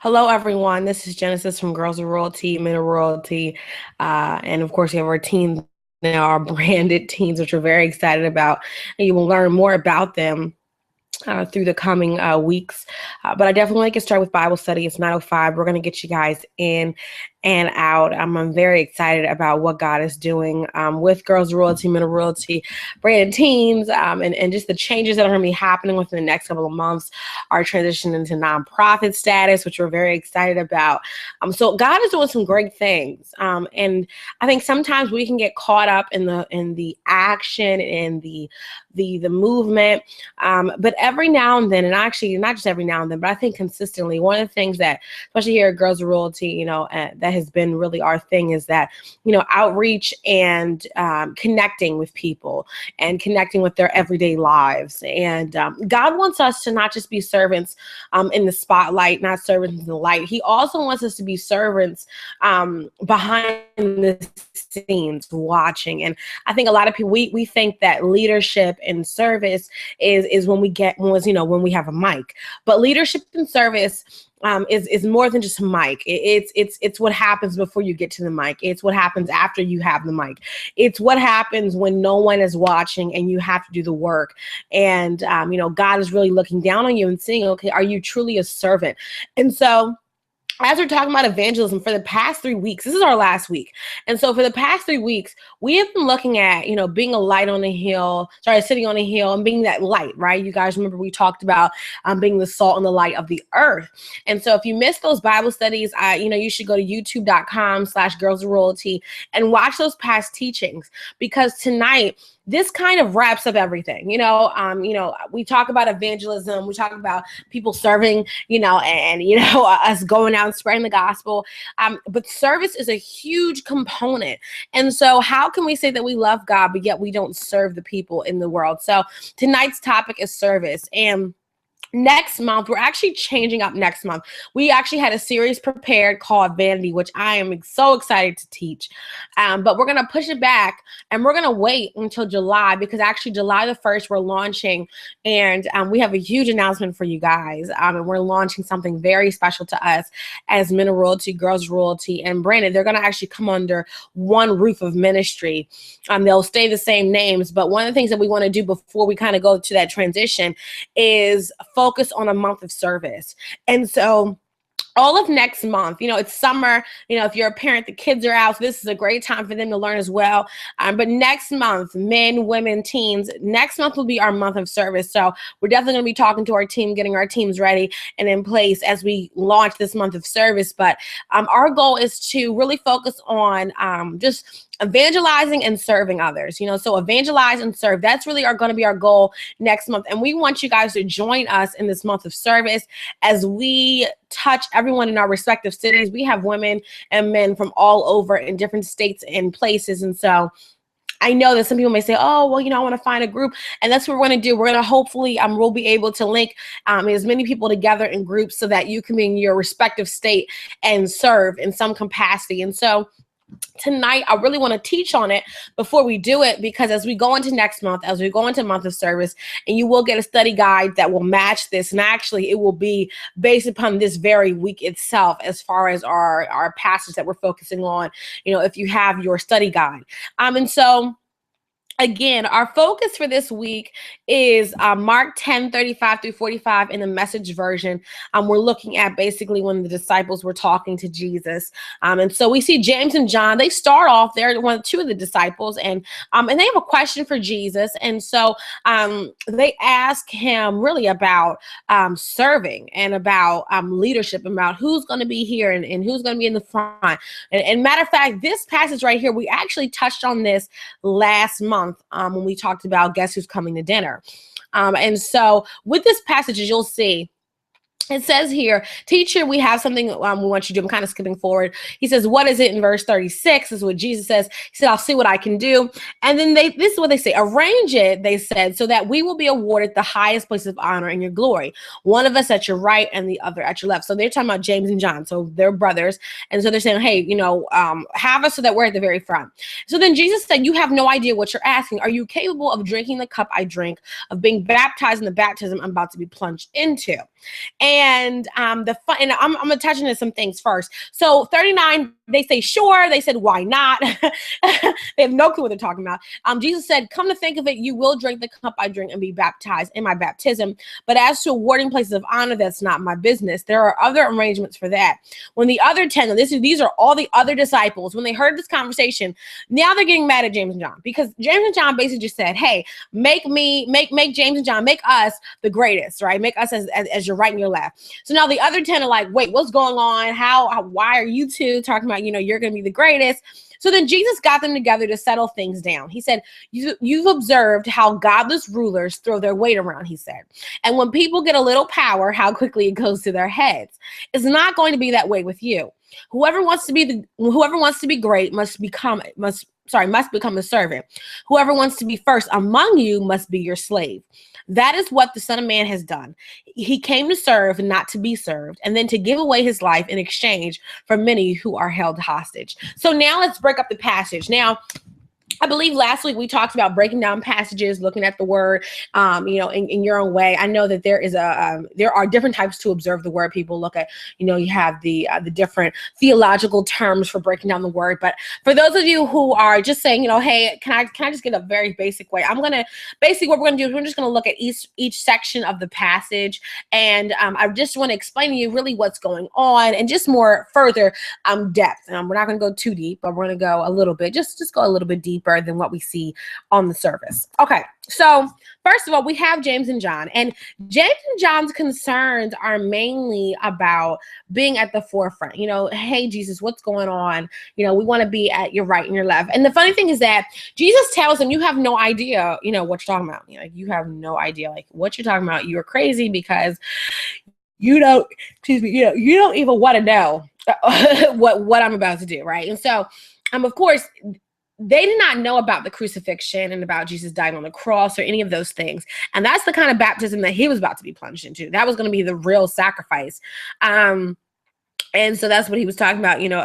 Hello, everyone. This is Genesis from Girls of Royalty, Men of Royalty. And of course, we have our team now, our branded teams, which we're very excited about. And you will learn more about them through the coming weeks. But I definitely want to get started with Bible study. It's 9:05. We're going to get you guys in and out. I'm very excited about what God is doing with Girls of Royalty, Men of Royalty, branded teams, and just the changes that are going to be happening within the next couple of months. Our transition into nonprofit status, which we're very excited about. So God is doing some great things. And I think sometimes we can get caught up in the action and the movement. But every now and then, and actually not just every now and then, but I think consistently, one of the things that, especially here at Girls of Royalty, that has been really our thing is that, outreach and connecting with people and connecting with their everyday lives. And God wants us to not just be servants in the spotlight, not servants in the light. He also wants us to be servants behind the scenes watching. And I think a lot of people, we think that leadership and service is when we have a mic, but leadership and service is more than just a mic. It's what happens before you get to the mic. It's what happens after you have the mic. It's what happens when no one is watching and you have to do the work. And God is really looking down on you and saying, okay, are you truly a servant? And so, as we're talking about evangelism for the past 3 weeks, this is our last week. And so for the past 3 weeks, we have been looking at, being a light on a hill, sitting on a hill and being that light, right? You guys remember we talked about being the salt and the light of the earth. And so if you missed those Bible studies, you should go to youtube.com/Girls of Royalty and watch those past teachings, because tonight, this kind of wraps up everything. We talk about evangelism, we talk about people serving, us going out and spreading the gospel. But service is a huge component. And so how can we say that we love God, but yet we don't serve the people in the world? So tonight's topic is service. And next month, we're actually changing up next month. We actually had a series prepared called Vanity, which I am so excited to teach. But we're going to push it back and we're going to wait until July, because actually July the 1st, we're launching, and we have a huge announcement for you guys. And we're launching something very special to us as Men of Royalty, Girls of Royalty, and Branded. They're going to actually come under one roof of ministry. They'll stay the same names, but one of the things that we want to do before we kind of go to that transition is focus on a month of service. And so all of next month, it's summer, if you're a parent, the kids are out, so this is a great time for them to learn as well. But next month, men, women, teens, next month will be our month of service. So we're definitely going to be talking to our team, getting our teams ready and in place as we launch this month of service. But our goal is to really focus on just evangelizing and serving others, so evangelize and serve. That's really going to be our goal next month. And we want you guys to join us in this month of service as we touch everyone in our respective cities. We have women and men from all over in different states and places. And so I know that some people may say, oh, well, I want to find a group. And that's what we're going to do. We're going to hopefully, we'll be able to link as many people together in groups so that you can be in your respective state and serve in some capacity. And so tonight, I really want to teach on it before we do it, because as we go into next month, as we go into month of service, and you will get a study guide that will match this. And actually, it will be based upon this very week itself, as far as our passage that we're focusing on, if you have your study guide. And so, again, our focus for this week is Mark 10:35-45 in the Message version. We're looking at basically when the disciples were talking to Jesus. And so we see James and John, they start off, they're two of the disciples, and they have a question for Jesus. And so they ask him really about serving and about leadership, about who's going to be here and who's going to be in the front. And matter of fact, this passage right here, we actually touched on this last month when we talked about Guess Who's Coming to Dinner. And so with this passage, as you'll see, it says here, teacher, we have something we want you to do. I'm kind of skipping forward. He says, what is it in verse 36? This is what Jesus says. He said, I'll see what I can do. And then this is what they say. Arrange it, they said, so that we will be awarded the highest place of honor in your glory. One of us at your right and the other at your left. So they're talking about James and John. So they're brothers. And so they're saying, hey, have us so that we're at the very front. So then Jesus said, you have no idea what you're asking. Are you capable of drinking the cup I drink, of being baptized in the baptism I'm about to be plunged into? And and I'm gonna touch into some things first. So 39, they say sure. They said why not? They have no clue what they're talking about. Jesus said, come to think of it, you will drink the cup I drink and be baptized in my baptism. But as to awarding places of honor, that's not my business. There are other arrangements for that. When the other 10, these are all the other disciples, when they heard this conversation, now they're getting mad at James and John, because James and John basically just said, hey, make James and John, make us the greatest, right? Make us as your right and your left. So now the other 10 are like, wait, what's going on? Why are you two talking about, you're going to be the greatest? So then Jesus got them together to settle things down. He said, you've observed how godless rulers throw their weight around, he said. And when people get a little power, how quickly it goes to their heads. It's not going to be that way with you. Whoever wants to be great must become a servant. Whoever wants to be first among you must be your slave. That is what the Son of Man has done. He came to serve and not to be served, and then to give away his life in exchange for many who are held hostage. So now let's break up the passage. Now, I believe last week we talked about breaking down passages, looking at the word, in your own way. I know that there are different types to observe the word. People look at, you have the different theological terms for breaking down the word. But for those of you who are just saying, hey, can I just get a very basic way? What we're gonna do is we're just gonna look at each section of the passage, and I just want to explain to you really what's going on and just more further depth. We're not gonna go too deep, but we're gonna go a little bit, just go a little bit deeper than what we see on the surface. Okay, so first of all, we have James and John, and James and John's concerns are mainly about being at the forefront. Hey, Jesus, what's going on? We want to be at your right and your left. And the funny thing is that Jesus tells them, you have no idea, what you're talking about. You have no idea, what you're talking about. You're crazy because you don't even want to know what I'm about to do, right? And so, of course, they did not know about the crucifixion and about Jesus dying on the cross or any of those things. And that's the kind of baptism that he was about to be plunged into. That was going to be the real sacrifice. And so that's what he was talking about, drinking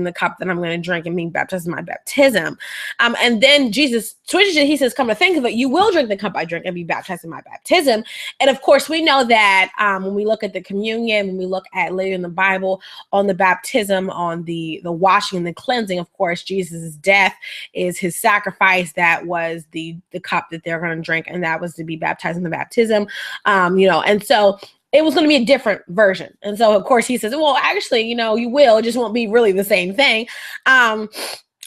the cup that I'm going to drink and being baptized in my baptism. And then Jesus switches it. He says, come to think of it, you will drink the cup I drink and be baptized in my baptism. And of course, we know that when we look at the communion, when we look at later in the Bible on the baptism, on the washing and the cleansing, of course, Jesus' death is his sacrifice. That was the cup that they're going to drink, and that was to be baptized in the baptism. And so it was going to be a different version. And so, of course, he says, well, actually, you will, it just won't be really the same thing.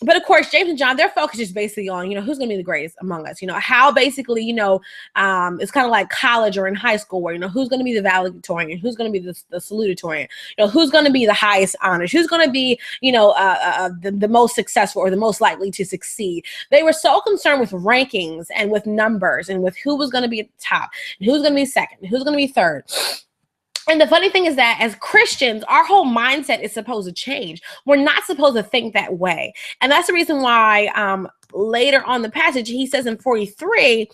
But of course, James and John, their focus is basically on, who's going to be the greatest among us, how basically, it's kind of like college or in high school where, who's going to be the valedictorian, who's going to be the salutatorian, who's going to be the highest honors, who's going to be, the most successful or the most likely to succeed. They were so concerned with rankings and with numbers and with who was going to be at the top and who's going to be second, and who's going to be third. And the funny thing is that as Christians, our whole mindset is supposed to change. We're not supposed to think that way. And that's the reason why later on the passage, he says in 43,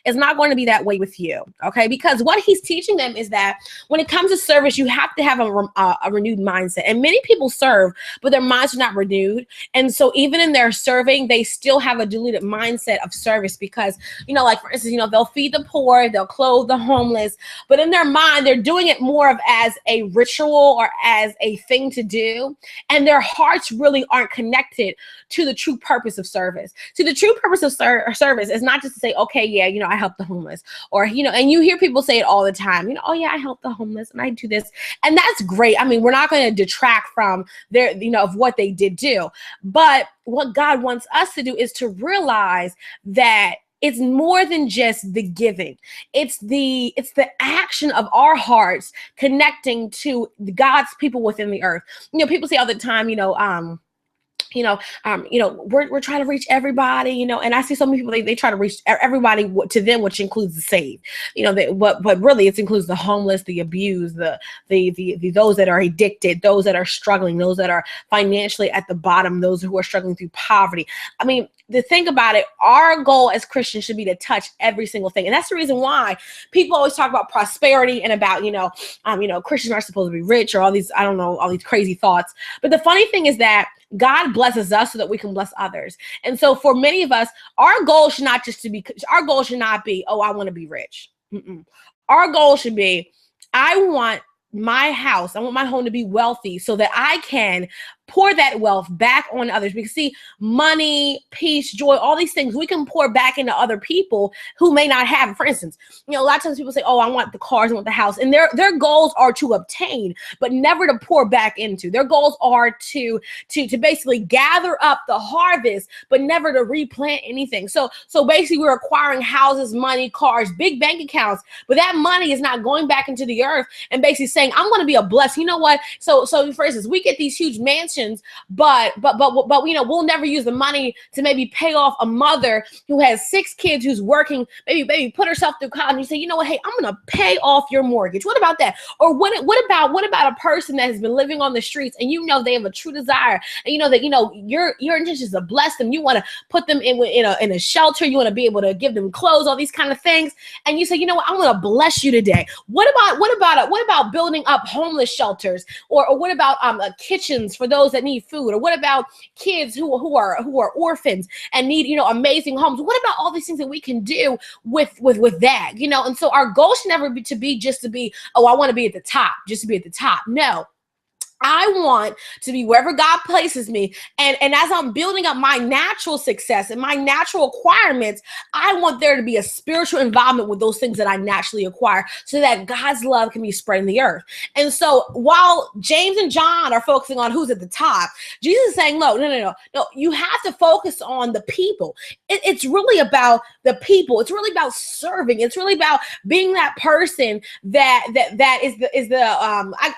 it's not going to be that way with you, okay? Because what he's teaching them is that when it comes to service, you have to have a renewed mindset. And many people serve, but their minds are not renewed. And so even in their serving, they still have a diluted mindset of service because, like for instance, they'll feed the poor, they'll clothe the homeless, but in their mind, they're doing it more of as a ritual or as a thing to do. And their hearts really aren't connected to the true purpose of service. See, the true purpose of service is not just to say, okay, yeah, I help the homeless, or, and you hear people say it all the time, oh yeah, I help the homeless and I do this. And that's great. I mean, we're not going to detract from their, of what they did do. But what God wants us to do is to realize that it's more than just the giving. It's the action of our hearts connecting to God's people within the earth. People say all the time, we're trying to reach everybody, and I see so many people, they try to reach everybody to them, which includes the saved, but really it includes the homeless, the abused, the those that are addicted, those that are struggling, those that are financially at the bottom, those who are struggling through poverty. I mean, to think about it, our goal as Christians should be to touch every single thing. And that's the reason why people always talk about prosperity and about, Christians aren't supposed to be rich or all these crazy thoughts. But the funny thing is that God blesses us so that we can bless others. And so for many of us, our goal should not be, oh, I want to be rich. Our goal should be, I want my house, I want my home to be wealthy so that I can pour that wealth back on others. Because see, money, peace, joy, all these things we can pour back into other people who may not have it. For instance, a lot of times people say, oh, I want the cars, I want the house. And their goals are to obtain, but never to pour back into. Their goals are to basically gather up the harvest, but never to replant anything. So basically we're acquiring houses, money, cars, big bank accounts, but that money is not going back into the earth and basically saying, I'm going to be a blessing. You know what? So for instance, we get these huge mansions, but we'll never use the money to maybe pay off a mother who has 6 kids, who's working, maybe put herself through college. And you say, you know what? Hey, I'm going to pay off your mortgage. What about that? Or what about a person that has been living on the streets and they have a true desire, and your intention is to bless them. You want to put them in a shelter. You want to be able to give them clothes, all these kind of things. And you say, you know what? I'm going to bless you today. What about building up homeless shelters, or what about kitchens for those that need food, or what about kids who are orphans and need amazing homes? What about all these things that we can do with that? And so our goal should never be just to be, oh, I want to be at the top, just to be at the top. No. I want to be wherever God places me. And as I'm building up my natural success and my natural acquirements, I want there to be a spiritual involvement with those things that I naturally acquire, so that God's love can be spread in the earth. And so while James and John are focusing on who's at the top, Jesus is saying, no, you have to focus on the people. It's really about the people. It's really about serving. It's really about being that person that is the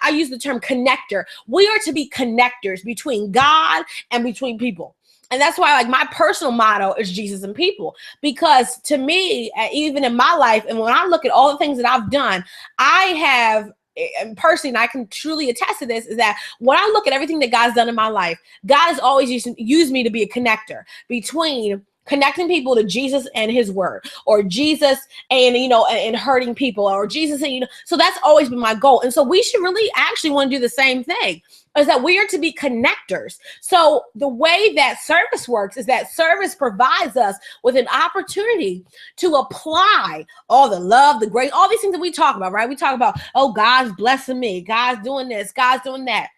I use the term connector. We are to be connectors between God and between people. And that's why, like, my personal motto is Jesus and people, because to me, even in my life, and when I look at all the things that I've done, I have, and personally, and I can truly attest to this, is that when I look at everything that God's done in my life, God has always used me to be a connector between connecting people to Jesus and his word, or Jesus and, and hurting people, or Jesus and, so that's always been my goal. And so we should really actually want to do the same thing, is that we are to be connectors. So the way that service works is that service provides us with an opportunity to apply all the love, the grace, all these things that we talk about, right? We talk about, oh, God's blessing me, God's doing this, God's doing that.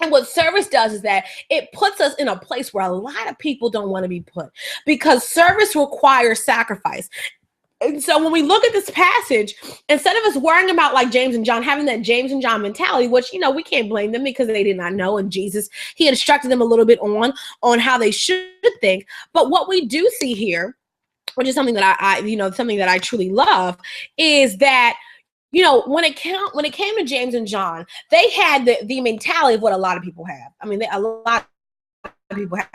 And what service does is that it puts us in a place where a lot of people don't want to be put, because service requires sacrifice. And so when we look at this passage, instead of us worrying about, like James and John, having that James and John mentality, which, we can't blame them because they did not know. And Jesus, he instructed them a little bit on how they should think. But what we do see here, which is something that something that I truly love, is that when it came to James and John, they had the mentality of what a lot of people have. I mean, a lot of people have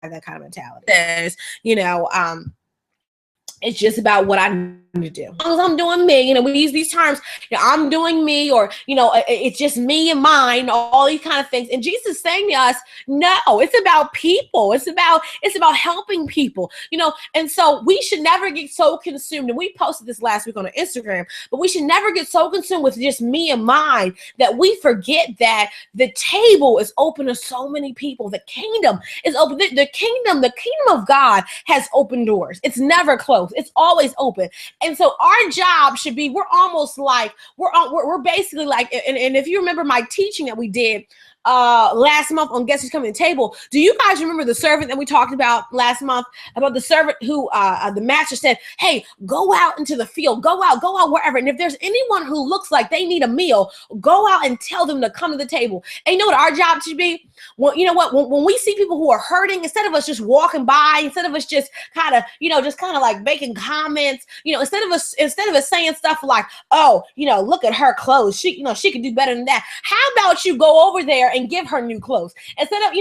that kind of mentality. There's, it's just about what I need to do. As long as I'm doing me, we use these terms, I'm doing me, or, it's just me and mine, all these kind of things. And Jesus is saying to us, no, it's about people. It's about helping people, and so we should never get so consumed. And we posted this last week on Instagram, but we should never get so consumed with just me and mine that we forget that the table is open to so many people. The kingdom is open. The kingdom of God has open doors. It's never closed. It's always open. And so our job should be, we're basically like, and if you remember my teaching that we did last month on Guess Who's Coming to the Table, do you guys remember the servant that we talked about last month, about the servant who the master said, hey, go out into the field, go out wherever, and if there's anyone who looks like they need a meal, go out and tell them to come to the table. And you know what our job should be? Well, you know what, when we see people who are hurting, instead of us just walking by, instead of us just kind of like making comments, instead of us saying stuff like, oh, look at her clothes, she could do better than that. How about you go over there and give her new clothes? Instead of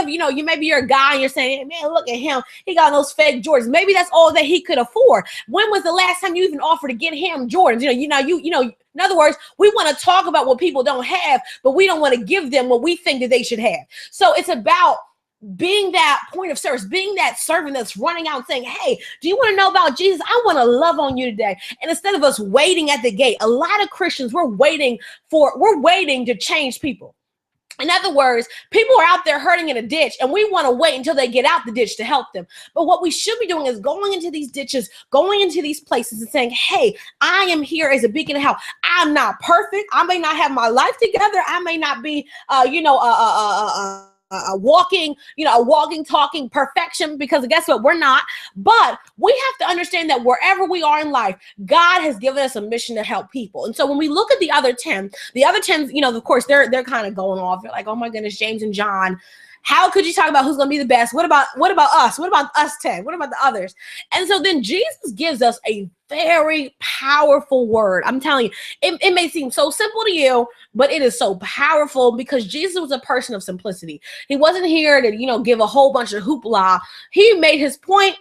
you, maybe you're a guy and you're saying, hey, man, look at him, he got those fake Jordans. Maybe that's all that he could afford. When was the last time you even offered to get him Jordans? In other words, we want to talk about what people don't have, but we don't want to give them what we think that they should have. So it's about being that point of service, being that servant that's running out and saying, hey, do you want to know about Jesus? I want to love on you today. And instead of us waiting at the gate, a lot of Christians, we're waiting to change people. In other words, people are out there hurting in a ditch and we want to wait until they get out the ditch to help them. But what we should be doing is going into these ditches, going into these places and saying, hey, I am here as a beacon of help. I'm not perfect. I may not have my life together. I may not be, a walking, talking perfection, because guess what? We're not. But we have to understand that wherever we are in life, God has given us a mission to help people. And so when we look at the other 10, of course, they're kind of going off. They're like, oh my goodness, James and John, how could you talk about who's going to be the best? What about us? What about us 10? What about the others? And so then Jesus gives us a very powerful word. I'm telling you, it may seem so simple to you, but it is so powerful because Jesus was a person of simplicity. He wasn't here to, give a whole bunch of hoopla. He made his point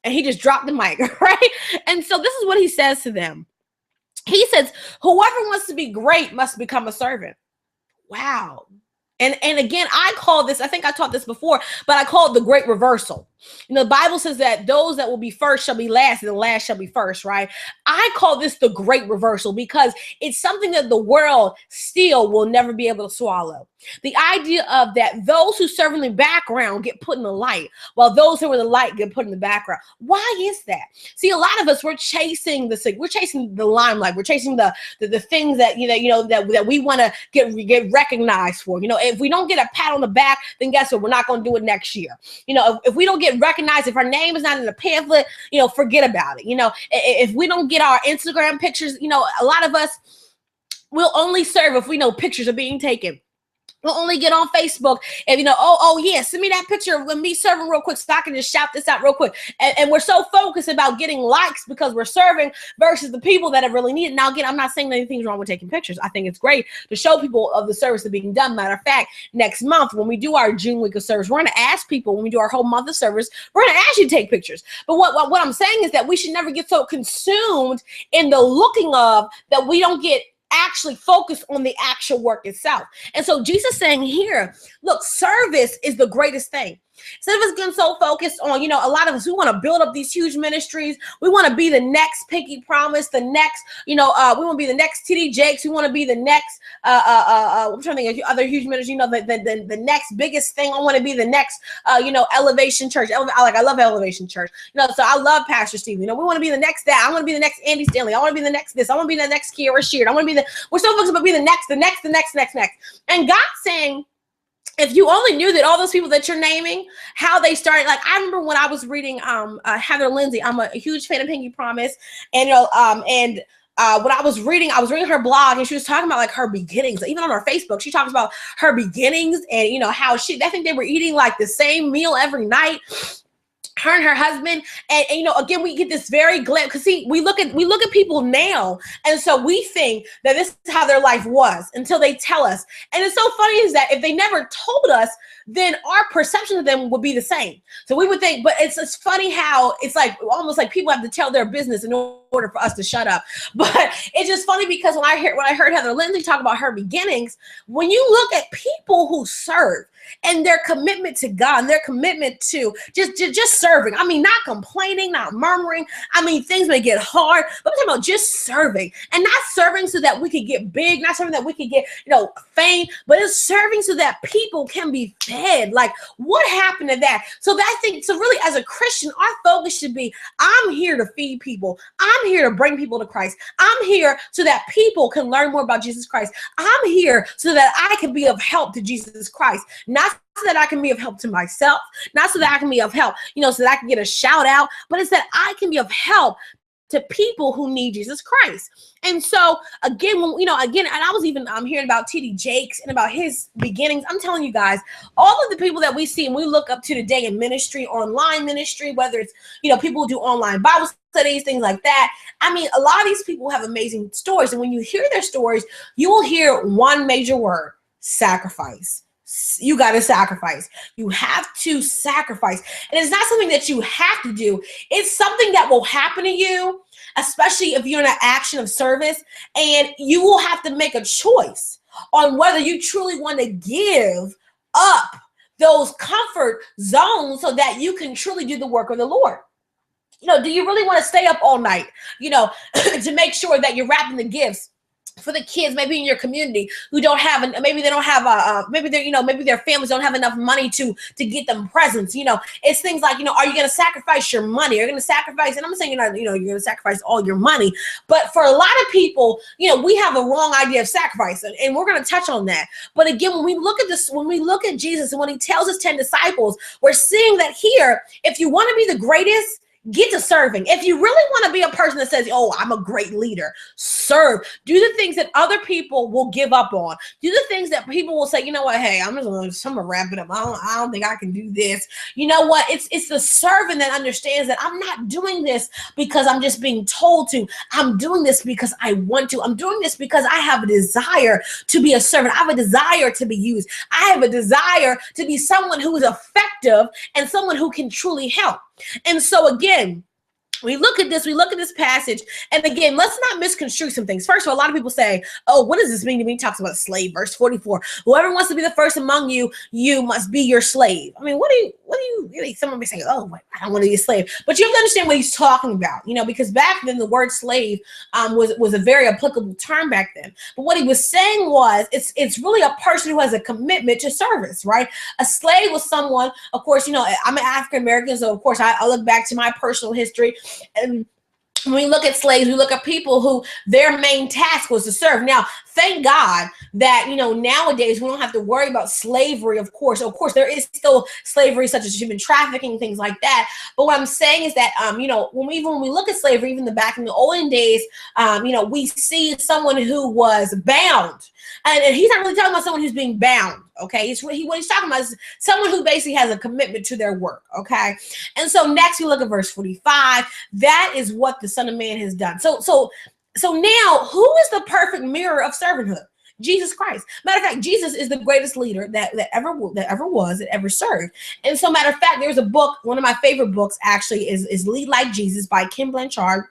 and he just dropped the mic, right? And so this is what he says to them. He says, whoever wants to be great must become a servant. Wow. And again, I call this, I think I taught this before, but I call it the great reversal. The Bible says that those that will be first shall be last and the last shall be first, right? I call this the great reversal because it's something that the world still will never be able to swallow. The idea of that those who serve in the background get put in the light, while those who are in the light get put in the background. Why is that? See, a lot of us, we're chasing the limelight. We're chasing the things that that we want to get recognized for. If we don't get a pat on the back, then guess what? We're not going to do it next year. If we don't get recognized, if our name is not in the pamphlet, forget about it. If we don't get our Instagram pictures, a lot of us will only serve if we know pictures are being taken. We'll only get on Facebook and send me that picture of me serving real quick so I can just shout this out real quick. And we're so focused about getting likes because we're serving versus the people that have really needed. Now, again, I'm not saying anything's wrong with taking pictures. I think it's great to show people of the service that's being done. Matter of fact, next month when we do our June week of service, we're going to ask people, when we do our whole month of service, we're going to ask you to take pictures. But what I'm saying is that we should never get so consumed in the looking of that we don't get actually focus on the actual work itself. And so Jesus saying here, look, service is the greatest thing. Instead of us getting so focused on, a lot of us, we want to build up these huge ministries. We want to be the next Pinky Promise, the next, we want to be the next TD Jakes. We want to be the next, I'm trying to think of other huge ministries, the next biggest thing. I want to be the next, Elevation Church. I love Elevation Church. So I love Pastor Steve. We want to be the next that. I want to be the next Andy Stanley. I want to be the next this. I want to be the next Kiara Sheard. We're so focused about being the next. And God's saying, if you only knew that all those people that you're naming, how they started, like I remember when I was reading Heather Lindsay. I'm a huge fan of Pinky Promise, and when I was reading her blog, and she was talking about like her beginnings. Even on her Facebook, she talks about her beginnings and how I think they were eating like the same meal every night. Her and her husband, and again, we get this very glimpse because see, we look at people now, and so we think that this is how their life was until they tell us. And it's so funny is that if they never told us, then our perception of them would be the same. So we would think, but it's funny how it's like almost like people have to tell their business in order for us to shut up. But it's just funny because when I heard Heather Lindsay talk about her beginnings, when you look at people who serve and their commitment to God, and their commitment to just serving. I mean, not complaining, not murmuring. I mean, things may get hard, but I'm talking about just serving, and not serving so that we could get big, not serving that we could get, fame, but it's serving so that people can be fed. Like, what happened to that? So really as a Christian, our focus should be, I'm here to feed people. I'm here to bring people to Christ. I'm here so that people can learn more about Jesus Christ. I'm here so that I can be of help to Jesus Christ. Not so that I can be of help to myself, not so that I can be of help, so that I can get a shout out, but it's that I can be of help to people who need Jesus Christ. And so again, and I'm hearing about TD Jakes and about his beginnings. I'm telling you guys, all of the people that we see and we look up to today in ministry, online ministry, whether it's, people who do online Bible studies, things like that. I mean, a lot of these people have amazing stories. And when you hear their stories, you will hear one major word: sacrifice. You got to sacrifice. You have to sacrifice. And it's not something that you have to do. It's something that will happen to you, especially if you're in an action of service, and you will have to make a choice on whether you truly want to give up those comfort zones so that you can truly do the work of the Lord. Do you really want to stay up all night, to make sure that you're wrapping the gifts for the kids maybe in your community who don't have, maybe they don't have maybe they're, maybe their families don't have enough money to get them presents. It's things like, are you going to sacrifice your money? Are you going to sacrifice, and I'm saying, you're going to sacrifice all your money, but for a lot of people, we have a wrong idea of sacrifice, and we're going to touch on that. But again, when we look at this, when we look at Jesus and when he tells his 10 disciples, we're seeing that here, if you want to be the greatest, get to serving. If you really want to be a person that says, oh, I'm a great leader, serve. Do the things that other people will give up on. Do the things that people will say, you know what, hey, I'm going to wrap it up. I don't think I can do this. You know what? It's the servant that understands that I'm not doing this because I'm just being told to. I'm doing this because I want to. I'm doing this because I have a desire to be a servant. I have a desire to be used. I have a desire to be someone who is effective and someone who can truly help. And so again, we look at this passage, and again, let's not misconstrue some things. First of all, a lot of people say, oh, what does this mean to me? He talks about slave, verse 44. Whoever wants to be the first among you, you must be your slave. I mean, what do you someone may say, oh, I don't want to be a slave. But you have to understand what he's talking about, because back then the word slave was a very applicable term back then. But what he was saying was, it's really a person who has a commitment to service, right? A slave was someone, of course, I'm an African American, so of course I look back to my personal history. And when we look at slaves, we look at people who their main task was to serve. Now, thank God that, nowadays we don't have to worry about slavery, of course. Of course, there is still slavery, such as human trafficking, things like that. But what I'm saying is that, when we look at slavery, even back in the olden days, we see someone who was bound. And he's not really talking about someone who's being bound, okay? What he's talking about is someone who basically has a commitment to their work, okay? And so next we look at verse 45. That is what the Son of Man has done. So now, who is the perfect mirror of servanthood? Jesus Christ. Matter of fact, Jesus is the greatest leader that ever was, that ever served. And so, matter of fact, there's a book, one of my favorite books actually is Lead Like Jesus by Ken Blanchard.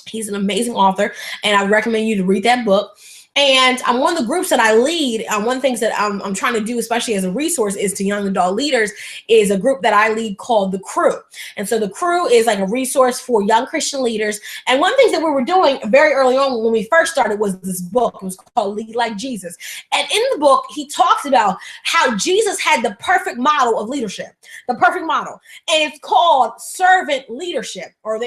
He's an amazing author, and I recommend you to read that book. And one of the groups that I lead, one of the things that I'm trying to do, especially as a resource, is to young adult leaders, is a group that I lead called The Crew. And so The Crew is like a resource for young Christian leaders. And one of the things that we were doing very early on when we first started was this book. It was called Lead Like Jesus. And in the book, he talks about how Jesus had the perfect model of leadership, the perfect model. And it's called servant leadership, or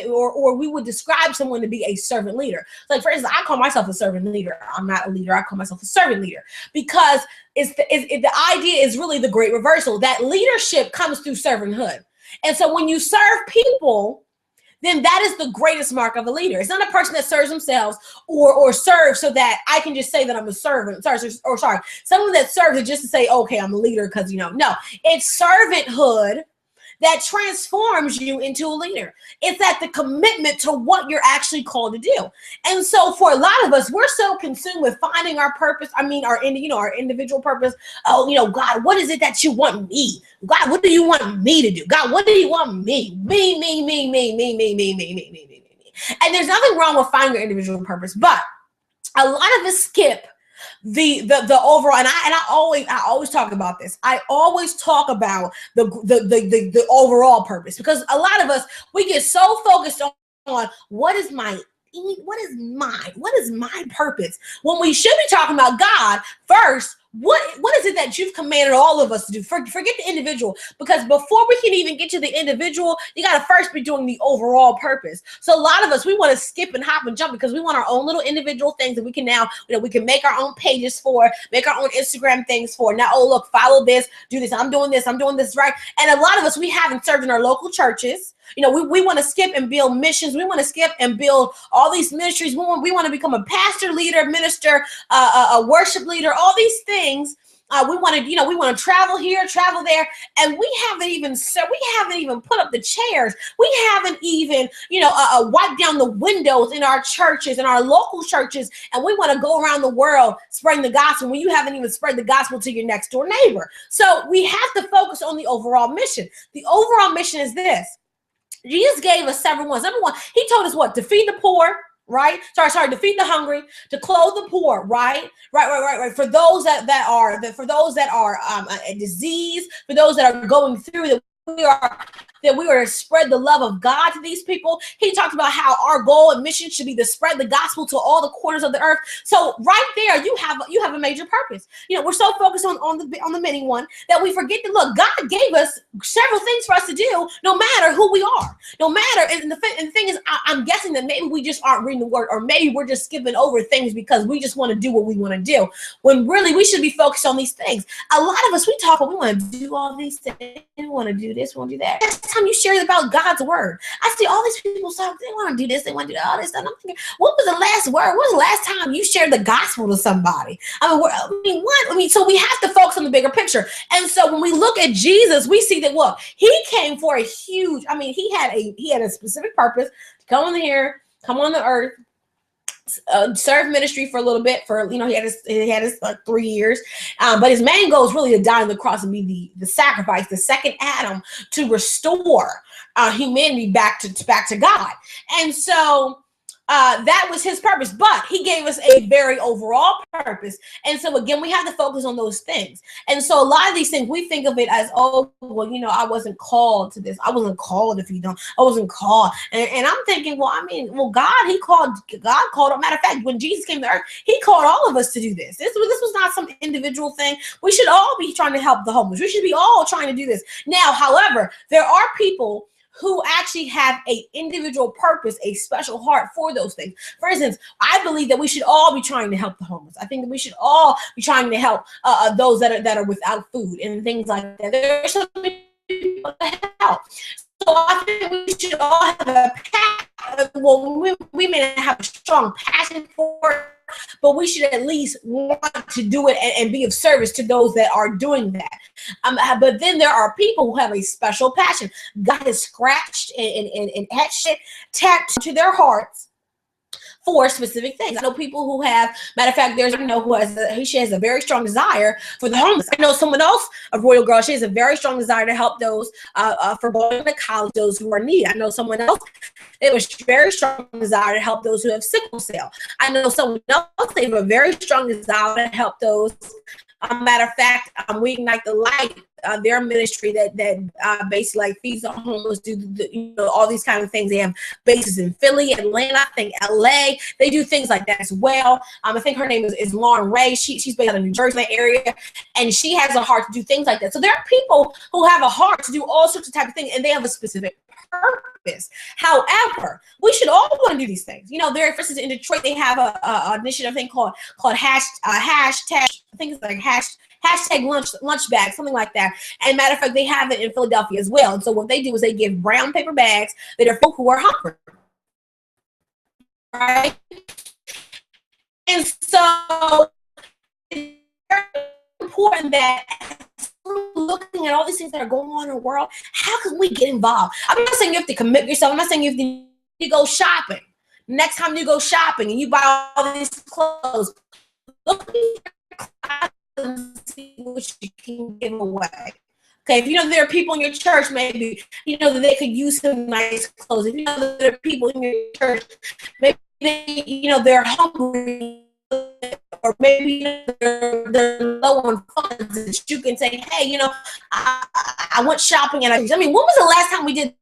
we would describe someone to be a servant leader. Like, for instance, I call myself a servant leader. I'm not a leader. I call myself a servant leader, because the idea is really the great reversal, that leadership comes through servanthood. And so when you serve people, then that is the greatest mark of a leader. It's not a person that serves themselves or serves so that I can just say that I'm a servant. Sorry, someone that serves is just to say, okay, I'm a leader because, no, it's servanthood that transforms you into a leader. It's that the commitment to what you're actually called to do. And so for a lot of us, we're so consumed with finding our purpose. I mean, our individual purpose. Oh, God, what is it that you want me? God, what do you want me to do? God, what do you want me? Me. And there's nothing wrong with finding your individual purpose, but a lot of us skip the overall, and I always talk about this. I always talk about the overall purpose, because a lot of us, we get so focused on what is my purpose, when we should be talking about God first. What is it that you've commanded all of us to do? Forget the individual, because before we can even get to the individual, you got to first be doing the overall purpose. So a lot of us, we want to skip and hop and jump because we want our own little individual things that we can now, we can make our own pages for, make our own Instagram things for. Now, oh, look, follow this, do this. I'm doing this, right? And a lot of us, we haven't served in our local churches. We want to skip and build missions. We want to skip and build all these ministries. We want to become a pastor, leader, minister, a worship leader, all these things. We want to travel here, travel there, and we haven't even put up the chairs. We haven't even, wiped down the windows in our churches, in our local churches, and we want to go around the world spreading the gospel when you haven't even spread the gospel to your next door neighbor. So we have to focus on the overall mission. The overall mission is this. Jesus gave us several ones. Number one, he told us what? To feed the poor, right? To feed the hungry, to clothe the poor, right? Right. For those that are a disease, for those that are going through, that we are that we are to spread the love of God to these people. He talked about how our goal and mission should be to spread the gospel to all the corners of the earth. So right there, you have a major purpose. We're so focused on the many one that we forget that, look, God gave us several things for us to do, no matter who we are, no matter. And the thing is, I'm guessing that maybe we just aren't reading the word, or maybe we're just skipping over things because we just want to do what we want to do, when really we should be focused on these things. A lot of us, we talk, but we want to do all these things. We want to do this, we want to do that. Next time you share about God's word, I see all these people talk, they want to do this, they want to do all this stuff. I'm thinking, what was the last word? When was the last time you shared the gospel to somebody? So we have to focus on the bigger picture. And so when we look at Jesus, we see that, look, he came for a huge, he had a specific purpose to come on here, come on the earth, serve ministry for a little bit. He had his 3 years, but his main goal is really to die on the cross and be the sacrifice, the second Adam, to restore humanity back to God. And so that was his purpose, but he gave us a very overall purpose. And so again, we have to focus on those things. And so a lot of these things, we think of it as, oh, well, I wasn't called to this. I wasn't called. I wasn't called. And I'm thinking, God called. Matter of fact, when Jesus came to earth, he called all of us to do this. This was not some individual thing. We should all be trying to help the homeless. We should be all trying to do this. Now, however, there are people who actually have a individual purpose, a special heart for those things. For instance, I believe that we should all be trying to help the homeless. I think that we should all be trying to help those that are without food and things like that. There are so many people to help. So I think we should all have a passion. Well, we may not have a strong passion for it, but we should at least want to do it and be of service to those that are doing that. But then there are people who have a special passion. God has scratched and etched it, tapped to their hearts for specific things. I know people who have, matter of fact, she has a very strong desire for the homeless. I know someone else, a Royal Girl, she has a very strong desire to help those for going to college, those who are in need. I know someone else, they have a very strong desire to help those who have sickle cell. I know someone else, they have a very strong desire to help those. Matter of fact, We Ignite the Light, their ministry that basically feeds the homeless, do all these kind of things. They have bases in Philly, Atlanta, I think LA. They do things like that as well. I think her name is Lauren Ray. She's based out of New Jersey area, and she has a heart to do things like that. So there are people who have a heart to do all sorts of type of things, and they have a specific purpose. However, we should all want to do these things. There, for instance, in Detroit, they have a initiative thing called hashtag. I think it's like hashtag lunch bag, something like that. And matter of fact, they have it in Philadelphia as well. And so what they do is they give brown paper bags that are for folk who are hungry. Right? And so it's very important that looking at all these things that are going on in the world, how can we get involved? I'm not saying you have to commit yourself. I'm not saying you have to go shopping. Next time you go shopping and you buy all these clothes, look at your and see what you can give away. Okay, if there are people in your church, maybe that they could use some nice clothes. If that there are people in your church, maybe they're hungry, or maybe they're low on funds, that you can say, hey, I went shopping, and when was the last time we did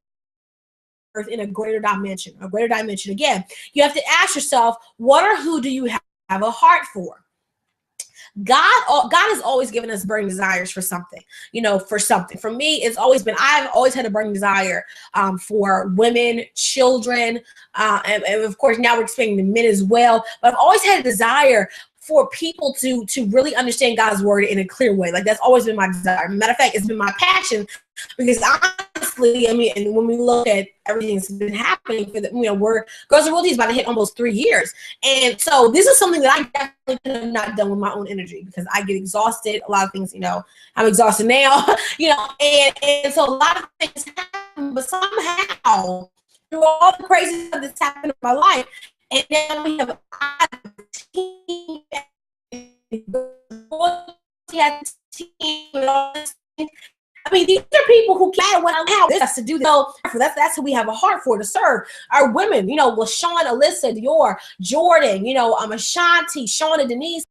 Earth in a greater dimension? Again, you have to ask yourself, what or who do you have a heart for? God has always given us burning desires for something, for something. For me, I've always had a burning desire for women, children, and of course now we're expanding to men as well. But I've always had a desire for people to really understand God's word in a clear way. Like, that's always been my desire. Matter of fact, it's been my passion, because honestly, and when we look at everything that's been happening for Girls of Royalty is about to hit almost 3 years. And so this is something that I definitely could have not done with my own energy, because I get exhausted. A lot of things, I'm exhausted now, and so a lot of things happen, but somehow through all the crazy stuff that's happened in my life, and now we have a team, team and all this. These are people who can't allow this to do this. So that's who we have a heart for, to serve. Our women, LaShawn, Alyssa, Dior, Jordan, Ashanti, Shauna, Denise.